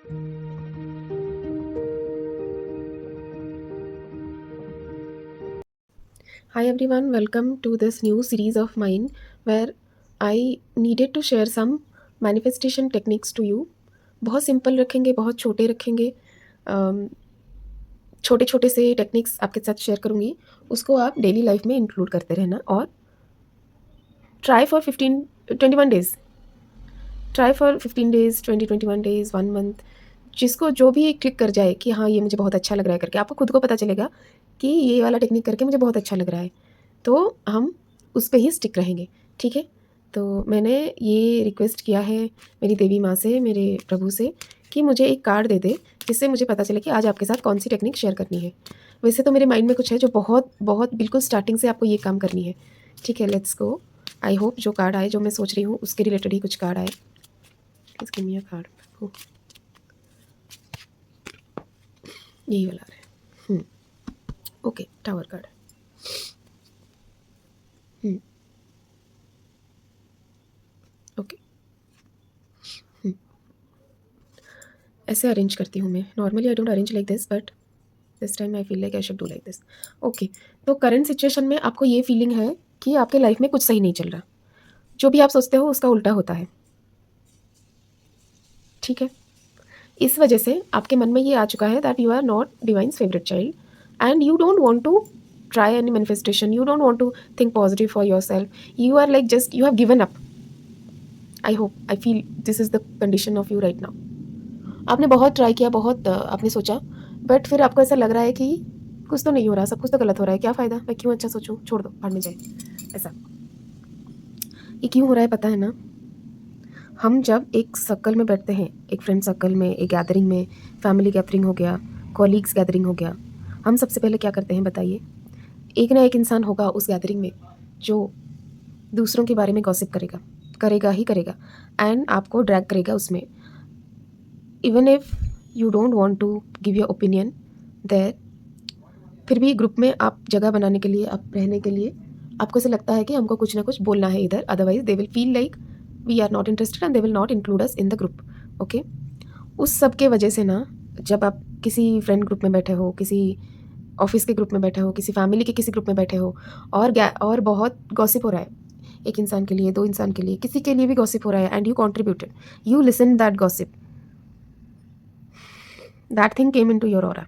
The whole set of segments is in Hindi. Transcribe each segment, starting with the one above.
Hi everyone, welcome to this new series of mine where I needed to share some manifestation techniques to you. बहुत सिंपल रखेंगे, बहुत छोटे रखेंगे, छोटे छोटे से टेक्निक्स आपके साथ शेयर करूँगी, उसको आप डेली लाइफ में इंक्लूड करते रहना और try for 21 days, try for 15 days, 21 days, 1 month, जिसको जो भी क्लिक कर जाए कि हाँ ये मुझे बहुत अच्छा लग रहा है करके, आपको खुद को पता चलेगा कि ये वाला टेक्निक करके मुझे बहुत अच्छा लग रहा है, तो हम उस पे ही स्टिक रहेंगे, ठीक है? तो मैंने ये रिक्वेस्ट किया है मेरी देवी माँ से, मेरे प्रभु से कि मुझे एक कार्ड दे दे, जिससे मुझे पता चले कि आज आपके साथ कौन सी टेक्निक शेयर करनी है। वैसे तो मेरे माइंड में कुछ है जो बहुत बहुत बिल्कुल स्टार्टिंग से आपको ये काम करनी है, ठीक है? Let's go. आई होप जो कार्ड आए, जो मैं सोच रही हूँ उसके रिलेटेड ही कुछ कार्ड आए। Please give me a card. यही वाला आ रहा है। Okay, tower card. ओके, ऐसे अरेंज करती हूँ मैं। Normally I don't arrange like this, but this time I feel like I should do like this. Okay, तो करंट सिचुएशन में आपको ये फीलिंग है कि आपके लाइफ में कुछ सही नहीं चल रहा, जो भी आप सोचते हो उसका उल्टा होता है, ठीक है? इस वजह से आपके मन में ये आ चुका है that you are not divine's favourite child and you don't want to try any manifestation, you don't want to think positive for yourself, you are like just you have given up. I hope, I feel this is the condition of you right now. आपने बहुत ट्राई किया, बहुत आपने सोचा, बट फिर आपको ऐसा लग रहा है कि कुछ तो नहीं हो रहा, सब कुछ तो गलत हो रहा है, क्या फ़ायदा, मैं क्यों अच्छा सोचूं, छोड़ दो, भाड़ में जाए। ऐसा ये क्यों हो रहा है पता है ना? हम जब एक सर्कल में बैठते हैं, एक फ्रेंड सर्कल में, एक गैदरिंग में, फैमिली गैदरिंग हो गया, कॉलीग्स गैदरिंग हो गया, हम सबसे पहले क्या करते हैं बताइए? एक ना एक इंसान होगा उस गैदरिंग में जो दूसरों के बारे में गॉसिप करेगा, करेगा ही करेगा, एंड आपको ड्रैग करेगा उसमें। Even if you don't want to give your opinion there, फिर भी ग्रुप में आप जगह बनाने के लिए, आप रहने के लिए, आपको ऐसा लगता है कि हमको कुछ ना कुछ बोलना है इधर, otherwise they will feel like we are not interested and they will not include us in the group. Okay, उस सब के वजह से ना, जब आप किसी फ्रेंड ग्रुप में बैठे हो, किसी ऑफिस के ग्रुप में बैठे हो, किसी फैमिली के किसी ग्रुप में बैठे हो, और बहुत गॉसिप हो रहा है, एक इंसान के लिए, दो इंसान के लिए, किसी के लिए भी गॉसिप हो रहा है, and you contributed, you listen that gossip, that thing came in to your aura,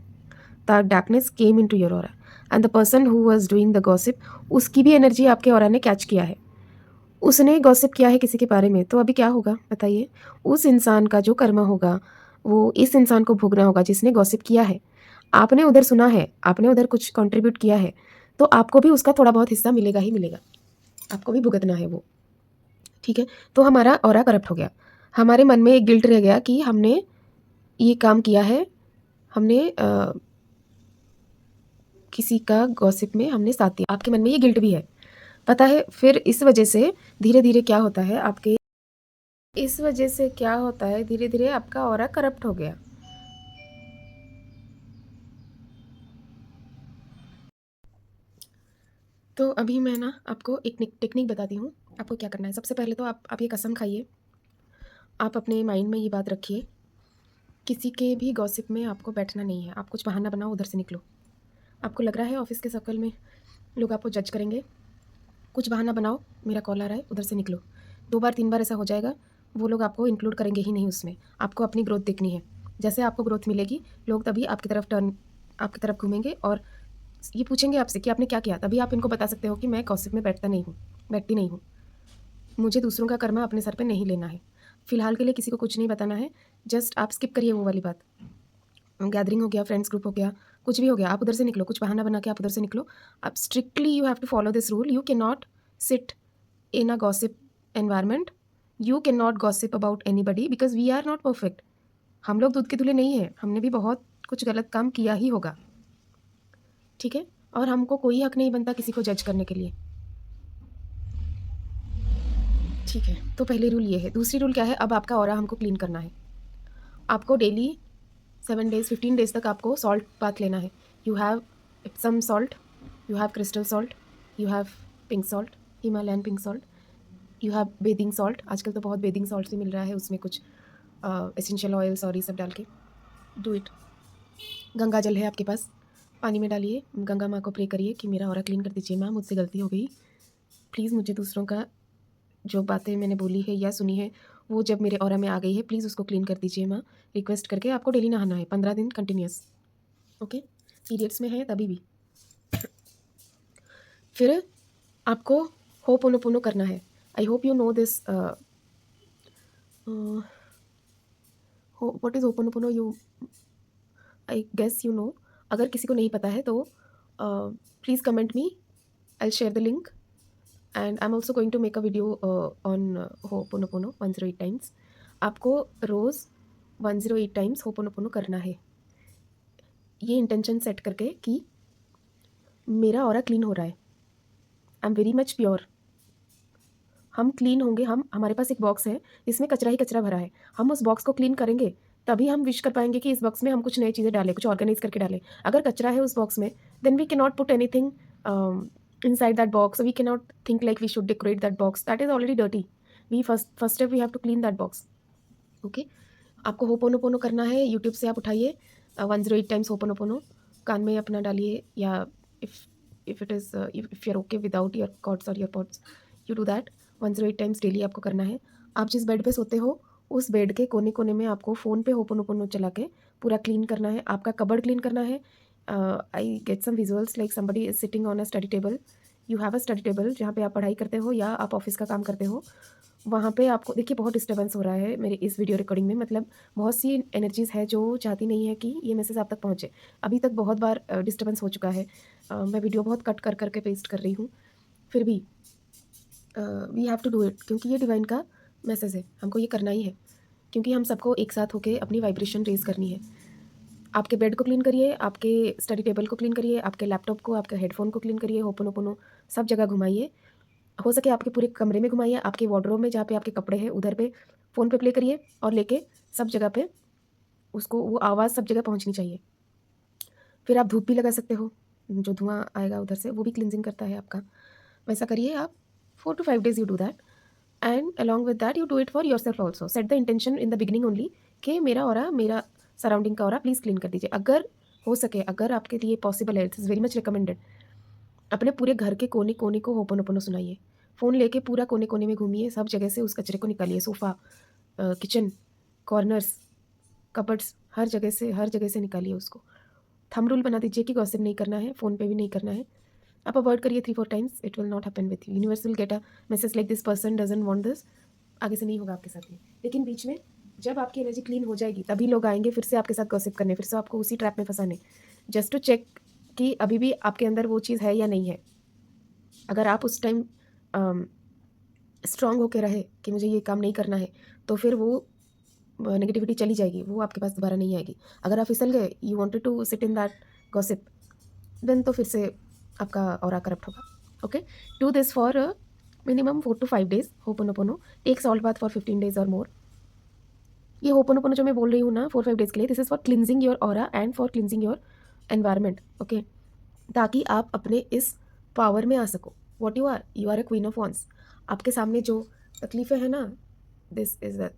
the darkness came in to your aura, and the person who was doing the gossip, उसकी भी एनर्जी आपके ऑरा ने कैच किया है, उसने गॉसिप किया है किसी के बारे में, तो अभी क्या होगा बताइए? उस इंसान का जो कर्म होगा वो इस इंसान को भोगना होगा जिसने गॉसिप किया है। आपने उधर सुना है, आपने उधर कुछ कंट्रीब्यूट किया है, तो आपको भी उसका थोड़ा बहुत हिस्सा मिलेगा ही मिलेगा, आपको भी भुगतना है वो, ठीक है? तो हमारा ऑरा करप्ट हो गया, हमारे मन में एक गिल्ट रह गया कि हमने ये काम किया है, हमने किसी का गॉसिप में हमने साथ दिया, आपके मन में ये गिल्ट भी है, पता है? फिर इस वजह से धीरे धीरे क्या होता है, आपके इस वजह से क्या होता है, धीरे धीरे आपका ऑरा करप्ट हो गया। तो अभी मैं ना आपको एक टेक्निक बताती हूँ, आपको क्या करना है। सबसे पहले तो आप ये कसम खाइए, आप अपने माइंड में ये बात रखिए, किसी के भी गॉसिप में आपको बैठना नहीं है, आप कुछ बहाना बनाओ, उधर से निकलो। आपको लग रहा है ऑफिस के सर्कल में लोग आपको जज करेंगे, कुछ बहाना बनाओ, मेरा कॉल आ रहा है, उधर से निकलो। 2 बार 3 बार ऐसा हो जाएगा, वो लोग आपको इंक्लूड करेंगे ही नहीं उसमें, आपको अपनी ग्रोथ देखनी है। जैसे आपको ग्रोथ मिलेगी, लोग तभी आपकी तरफ घूमेंगे और ये पूछेंगे आपसे कि आपने क्या किया, तभी आप इनको बता सकते हो कि मैं गॉसिप में बैठती नहीं हूँ। मुझे दूसरों का कर्मा अपने सर पे नहीं लेना है। फिलहाल के लिए किसी को कुछ नहीं बताना है, जस्ट आप स्किप करिए वो वाली बात। गैदरिंग हो गया, फ्रेंड्स ग्रुप हो गया, कुछ भी हो गया, आप उधर से निकलो, कुछ बहाना बना के आप उधर से निकलो। आप strictly you have to follow this rule, you can not sit in a gossip environment, you can not gossip about anybody because we are not perfect. हम लोग दूध के धुले नहीं हैं, हमने भी बहुत कुछ गलत काम किया ही होगा, ठीक है? और हमको कोई हक नहीं बनता किसी को जज करने के लिए, ठीक है? तो पहले रूल ये है। दूसरी रूल क्या है, अब आपका ऑरा हमको क्लीन करना है। आपको डेली 7 डेज़ 15 डेज़ तक आपको सॉल्ट बाथ लेना है। You have Epsom salt, you have crystal salt, you have pink salt, Himalayan pink salt, you have bathing salt. आजकल तो बहुत बेदिंग सॉल्ट भी मिल रहा है, उसमें कुछ एसेंशियल ऑयल्स और ये सब डाल के डू इट। गंगा जल है आपके पास, पानी में डालिए, गंगा माँ को प्रे करिए कि मेरा ऑरा क्लीन कर दीजिए माँ, मुझसे गलती हो गई, प्लीज़ मुझे दूसरों का जो बातें मैंने बोली है या सुनी है वो जब मेरे ऑरा में आ गई है प्लीज़ उसको क्लीन कर दीजिए माँ। रिक्वेस्ट करके आपको डेली नहाना है 15 दिन कंटिन्यूस। ओके, पीरियड्स में है तभी भी। फिर आपको होपोनोपोनो करना है। I hope you know this. What is ho'oponopono, you I guess you know. अगर किसी को नहीं पता है तो please comment me, I share the link and I am also going to make a video on ho'oponopono 108 times. आपको रोज़ 108 टाइम्स होपोनोपोनो करना है, ये इंटेंशन सेट करके कि मेरा ऑरा क्लीन हो रहा है, I am very much pure. हम क्लीन होंगे, हमारे पास एक बॉक्स है इसमें कचरा ही कचरा भरा है, हम उस बॉक्स को क्लीन करेंगे तभी हम विश कर पाएंगे कि इस बॉक्स में हम कुछ नई चीज़ें डालें, कुछ ऑर्गेनाइज करके डालें। अगर कचरा है उस बॉक्स में then we can not put anything inside that box. We cannot think like we should decorate that box, that is already dirty. We first step we have to clean that box. Okay, आपको होपोनोपोनो करना है, यूट्यूब से आप उठाइए 108 टाइम्स होपोनोपोनो, कान में अपना डालिए, या if it is if you are okay without your cords और your pods you do that. 108 times daily आपको करना है। आप जिस बेड पे सोते हो उस बेड के कोने कोने में आपको फ़ोन पे होपोनोपोनो चला के पूरा क्लीन करना है, आपका कबर्ड क्लीन करना है। I get some visuals like somebody is sitting on a study table, you have a study table जहाँ पे आप पढ़ाई करते हो या आप ऑफिस का काम करते हो, वहाँ पे आपको देखिए बहुत डिस्टर्बेंस हो रहा है मेरे इस वीडियो रिकॉर्डिंग में, मतलब बहुत सी एनर्जीज़ है जो चाहती नहीं है कि ये मैसेज आप तक पहुँचे। अभी तक बहुत बार डिस्टर्बेंस हो चुका है, मैं वीडियो बहुत कट कर करके पेस्ट कर रही हूँ, फिर भी we have to do it क्योंकि ये डिवाइन का मैसेज है, हमको ये करना ही है क्योंकि हम सबको एक साथ होकर अपनी वाइब्रेशन रेज करनी है। आपके बेड को क्लीन करिए, आपके स्टडी टेबल को क्लीन करिए, आपके लैपटॉप को, आपके हेडफोन को क्लीन करिए, होपोनोपोनो सब जगह घुमाइए, हो सके आपके पूरे कमरे में घुमाइए, आपके वार्डरोब में जहाँ पे आपके कपड़े हैं उधर पे फ़ोन पे प्ले करिए और लेके सब जगह पे उसको, वो आवाज़ सब जगह पहुँचनी चाहिए। फिर आप धूप भी लगा सकते हो, जो धुआं आएगा उधर से वो भी क्लिनजिंग करता है आपका। वैसा करिए आप 4 to 5 days you do that and along with that you do it for yourself also. Set the intention in the beginning only कि मेरा ऑरा, मेरा सराउंडिंग का ऑरा प्लीज़ क्लीन कर दीजिए। अगर हो सके, अगर आपके लिए पॉसिबल है, it is very much recommended, अपने पूरे घर के कोने कोने को होपोनोपोनो सुनाइए। फ़ोन लेके पूरा कोने कोने में घूमिए, सब जगह से उस कचरे को निकालिए, सोफ़ा, किचन, कॉर्नर्स, कबर्ड्स, हर जगह से निकालिए उसको। थंब रूल बना दीजिए कि गॉसिप नहीं करना है, फ़ोन पे भी नहीं करना है। आप अवॉइड करिए 3-4 times, it will not happen with you. Universe will get a message like this person doesn't want this, आगे से नहीं होगा आपके साथ में। लेकिन बीच में जब आपकी एनर्जी क्लीन हो जाएगी तभी लोग आएंगे फिर से आपके साथ गॉसिप करने, फिर से आपको उसी ट्रैप में फंसाने, जस्ट टू चेक कि अभी भी आपके अंदर वो चीज़ है या नहीं है। अगर आप उस टाइम स्ट्रांग होकर रहे कि मुझे ये काम नहीं करना है तो फिर वो नेगेटिविटी चली जाएगी, वो आपके पास दोबारा नहीं आएगी। अगर आप फिसल गए, you wanted to sit in that gossip, then तो फिर से आपका ऑरा करप्ट होगा। Okay, do this for minimum 4 to 5 days. Ho'oponopono, take salt bath for 15 days और मोर। ये होपोनोपोनो जो मैं बोल रही हूँ ना 4-5 डेज के लिए, this is for cleansing your aura and for cleansing your environment. Okay, ताकि आप अपने इस पावर में आ सको। What you are a queen of wands. आपके सामने जो तकलीफ़ें हैं ना, दिस इज़ द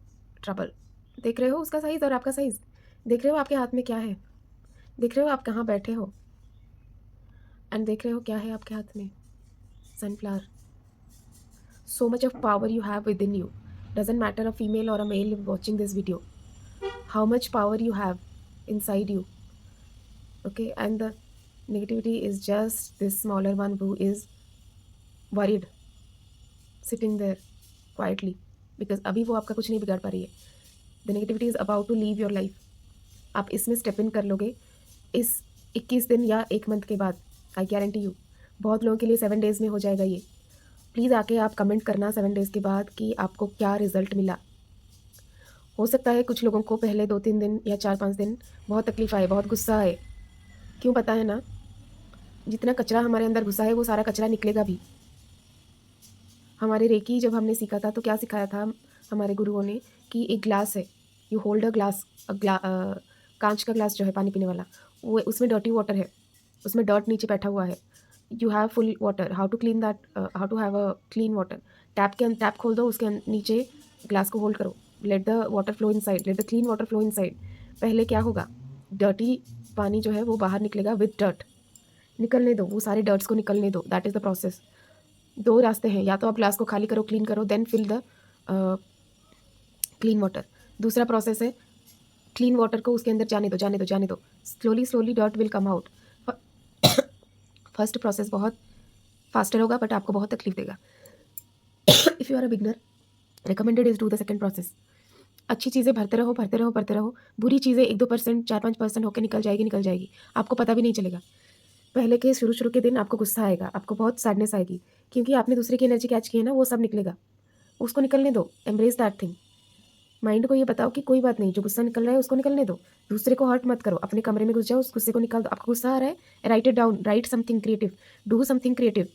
ट्रबल। देख रहे हो उसका साइज़ और आपका साइज़, देख रहे हो आपके हाथ में क्या है, देख रहे हो आप कहाँ बैठे हो, एंड देख रहे हो क्या है आपके हाथ में, sunflower. So much of power you have within you. Doesn't matter a female or a male watching this video. How much power you have inside you. Okay, and the negativity is just this smaller one who is worried, sitting there quietly, because अभी वो आपका कुछ नहीं बिगाड़ पा रही है. The negativity is about to leave your life. आप इसमें स्टेप इन कर लोगे इस 21 दिन या 1 मंथ के बाद, आई गारंटी यू। बहुत लोगों के लिए 7 डेज़ में हो जाएगा ये। प्लीज़ आके आप कमेंट करना 7 डेज़ के बाद कि आपको क्या रिज़ल्ट मिला। हो सकता है कुछ लोगों को पहले 2-3 दिन या 4-5 दिन बहुत तकलीफ़ आए, बहुत गुस्सा आए। क्यों पता है ना, जितना कचरा हमारे अंदर घुसा है वो सारा कचरा निकलेगा भी। हमारे रेकी जब हमने सीखा था तो क्या सिखाया था हमारे गुरुओं ने कि एक ग्लास है, यू होल्ड अ ग्लास, कांच का ग्लास जो है पानी पीने वाला, वो उसमें डर्टी वाटर है, उसमें डर्ट नीचे बैठा हुआ है। You have full water, how to clean that, how to have a clean water. Tap खोल दो, उसके नीचे ग्लास को होल्ड करो, let the water flow inside, let the clean water flow inside. पहले क्या होगा, डर्टी पानी जो है वो बाहर निकलेगा विद डर्ट। निकलने दो, वो सारे डर्ट्स को निकलने दो, दैट इज़ द प्रोसेस। दो रास्ते हैं, या तो आप ग्लास को खाली करो, क्लीन करो, then fill the clean water. दूसरा प्रोसेस है क्लीन वाटर को उसके अंदर जाने दो, जाने दो, जाने दो, slowly slowly dirt will come out. First process बहुत फास्टर होगा बट आपको बहुत तकलीफ देगा। If you are a beginner, recommended is do the second process. अच्छी चीज़ें भरते रहो, भरते रहो, भरते रहो। बुरी चीज़ें 1-2%, 4-5% होकर निकल जाएगी, निकल जाएगी, आपको पता भी नहीं चलेगा। पहले के शुरू शुरू के दिन आपको गुस्सा आएगा, आपको बहुत सैडनेस आएगी, क्योंकि आपने दूसरे की एनर्जी कैच की है ना, वो सब निकलेगा। उसको निकलने दो, एम्ब्रेस दैट थिंग। माइंड को ये बताओ कि कोई बात नहीं, जो गुस्सा निकल रहा है उसको निकलने दो। दूसरे को हर्ट मत करो, अपने कमरे में घुस जाओ, उस गुस्से को निकाल दो। आपको गुस्सा आ रहा है, right it down, right something creative, do something creative,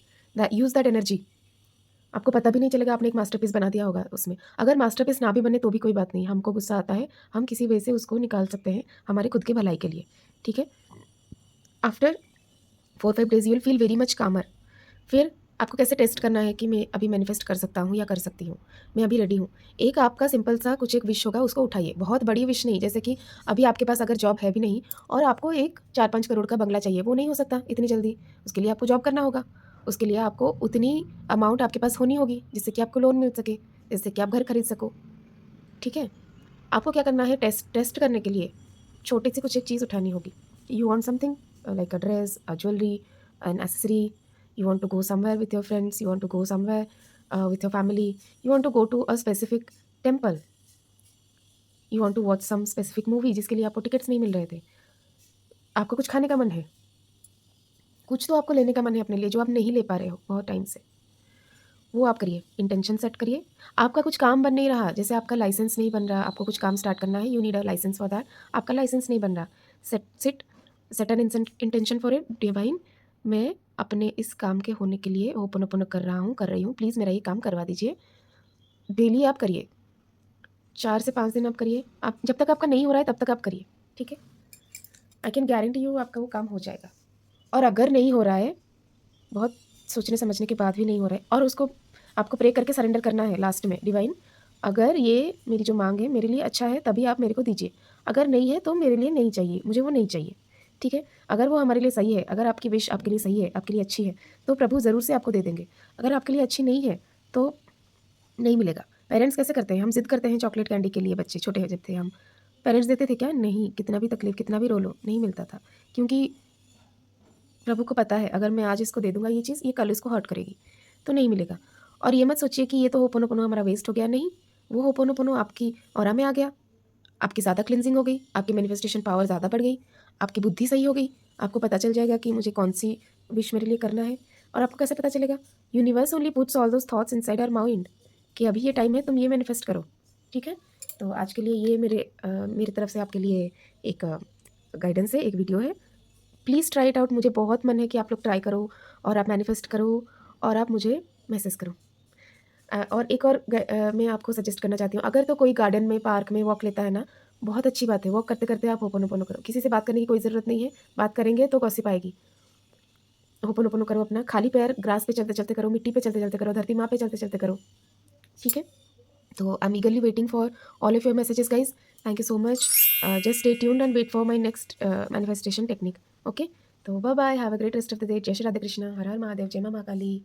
use that energy. आपको पता भी नहीं चलेगा आपने एक मास्टरपीस बना दिया होगा उसमें। अगर मास्टरपीस ना भी बने तो भी कोई बात नहीं, हमको गुस्सा आता है, हम किसी वे से उसको निकाल सकते हैं हमारे खुद के भलाई के लिए, ठीक है। After 4-5 days you will feel very much कामर। फिर आपको कैसे टेस्ट करना है कि मैं अभी मैनिफेस्ट कर सकता हूँ या कर सकती हूँ, मैं अभी रेडी हूँ। एक आपका सिंपल सा कुछ एक विश होगा, उसको उठाइए। बहुत बड़ी विश नहीं, जैसे कि अभी आपके पास अगर जॉब है भी नहीं और आपको एक 4-5 करोड़ का बंगला चाहिए, वो नहीं हो सकता इतनी जल्दी। उसके लिए आपको जॉब करना होगा, उसके लिए आपको उतनी अमाउंट आपके पास होनी होगी जिससे कि आपको लोन मिल सके, जिससे कि आप घर खरीद सको, ठीक है। आपको क्या करना है, टेस्ट टेस्ट करने के लिए छोटी सी कुछ एक चीज़ उठानी होगी। You want something like a dress, a jewellery, an accessory. You want to go somewhere with your friends, you want to go somewhere with your family, you want to go to a specific temple, you want to watch some specific movie जिसके लिए आपको टिकट्स नहीं मिल रहे थे। आपको कुछ खाने का मन है, कुछ तो आपको लेने का मन है अपने लिए जो आप नहीं ले पा रहे हो बहुत टाइम से, वो आप करिए। इंटेंशन सेट करिए। आपका कुछ काम बन नहीं रहा, जैसे आपका लाइसेंस नहीं बन रहा, आपको कुछ काम स्टार्ट करना है, you need a licence for that, आपका लाइसेंस नहीं बन रहा, set an intention for it. Divine, मैं अपने इस काम के होने के लिए ओपन कर रहा हूँ, कर रही हूँ, प्लीज़ मेरा ये काम करवा दीजिए। डेली आप करिए, 4 से 5 दिन आप करिए। आप जब तक आपका नहीं हो रहा है तब तक आप करिए, ठीक है। आई कैन गारंटी यू आपका वो काम हो जाएगा। और अगर नहीं हो रहा है, बहुत सोचने समझने के बाद भी नहीं हो रहा है, और उसको आपको प्रे करके सरेंडर करना है लास्ट में। डिवाइन, अगर ये मेरी जो मांग है मेरे लिए अच्छा है तभी आप मेरे को दीजिए, अगर नहीं है तो मेरे लिए नहीं चाहिए, मुझे वो नहीं चाहिए, ठीक है। अगर वो हमारे लिए सही है, अगर आपकी विश आपके लिए सही है, आपके लिए अच्छी है, तो प्रभु ज़रूर से आपको दे देंगे। अगर आपके लिए अच्छी नहीं है तो नहीं मिलेगा। पेरेंट्स कैसे करते हैं, हम जिद करते हैं चॉकलेट कैंडी के लिए, बच्चे छोटे जब थे हम, पेरेंट्स देते थे क्या? नहीं, कितना भी तकलीफ, कितना भी रो लो, नहीं मिलता था, क्योंकि प्रभु को पता है अगर मैं आज इसको दे दूंगा ये चीज़, ये कल इसको हर्ट करेगी, तो नहीं मिलेगा। और ये मत सोचिए कि ये तो होपोनोपोनो हमारा वेस्ट हो गया, नहीं, वो होपोनोपोनो आपकी ऑरा में आ गया, आपकी ज़्यादा क्लिनजिंग हो गई, आपकी मैनिफेस्टेशन पावर ज़्यादा बढ़ गई, आपकी बुद्धि सही हो गई, आपको पता चल जाएगा कि मुझे कौन सी विश मेरे लिए करना है। और आपको कैसे पता चलेगा? Universe only puts all those thoughts inside our mind कि अभी ये टाइम है, तुम ये मैनिफेस्ट करो, ठीक है। तो आज के लिए ये मेरी तरफ से आपके लिए एक गाइडेंस है, एक वीडियो है। Please try it out. मुझे बहुत मन है कि आप लोग ट्राई करो और आप मैनिफेस्ट करो और आप मुझे मैसेज करो। और एक और मैं आपको सजेस्ट करना चाहती हूँ, अगर तो कोई गार्डन में, पार्क में वॉक लेता है ना, बहुत अच्छी बात है। वॉक करते करते आप होपोनोपोनो करो, किसी से बात करने की कोई ज़रूरत नहीं है, बात करेंगे तो गॉसिप आएगी। होपोनोपोनो करो अपना, खाली पैर ग्रास पे चलते चलते करो, मिट्टी पे चलते चलते करो, धरती माँ पे चलते चलते करो, ठीक है। तो I am eagerly waiting for all of your messages guys. Thank you so much. Just stay tuned and wait for my next manifestation technique, okay. तो bye bye, have a great rest of the day. जय श्री राधे कृष्णा, हर हर महादेव, जय माँ काली।